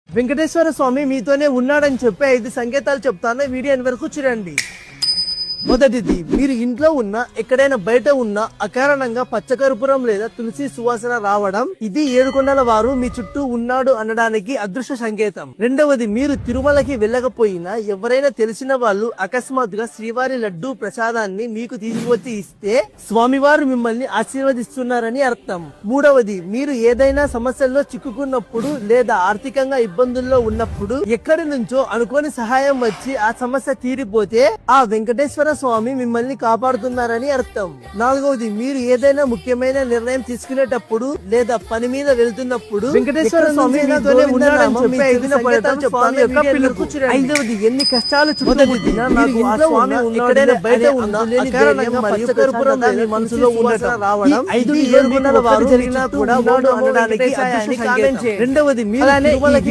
వెంకటేశ్వర స్వామి మీతోనే ఉన్నాడని చెప్పి 5 సంకేతాలు చెప్తాను. వీడియో వరకు చూడండి. మొదటిది, మీరు ఇంట్లో ఉన్నా ఎక్కడైనా బయట ఉన్నా అకారణంగా పచ్చకర్పూరం లేదా తులసి సువాసన రావడం, ఇది ఏడుకొండల వారు మీ చుట్టూ ఉన్నాడు అనడానికి అదృశ్య సంకేతం. రెండవది, మీరు తిరుమలకి వెళ్ళకపోయినా ఎవరైనా తెలిసిన వాళ్ళు అకస్మాత్తుగా శ్రీవారి లడ్డూ ప్రసాదాన్ని మీకు తీసుకువచ్చి ఇస్తే స్వామివారు మిమ్మల్ని ఆశీర్వదిస్తున్నారని అర్థం. మూడవది, మీరు ఏదైనా సమస్యల్లో చిక్కుకున్నప్పుడు లేదా ఆర్థికంగా ఇబ్బందుల్లో ఉన్నప్పుడు ఎక్కడి నుంచో అనుకోని సహాయం వచ్చి ఆ సమస్య తీరిపోతే ఆ వెంకటేశ్వర స్వామి మిమ్మల్ని కాపాడుతున్నారని అర్థం. నాలుగవది, మీరు ఏదైనా ముఖ్యమైన నిర్ణయం తీసుకునేటప్పుడు లేదా పని మీద వెళ్తున్నప్పుడు వెంకటేశ్వర స్వామి మీతోనే ఉన్నాడని చెప్పి 5 సంకేతాలు చెప్తాను. ఐదవది, ఎన్ని కష్టాలు చుట్టుముట్టినా నాకు ఆ స్వామి ఎక్కడైనా బయట ఉన్నా అకారణంగా పచ్చకర్పూరం మీ మనసులో ఉండటం రావడం, 5 ఏడుకొండల వారు జరిగినా కూడా ఉన్నాడు అనడానికి అదృశ్య సంకేతం. రెండవది, మీరు తిరుమలకి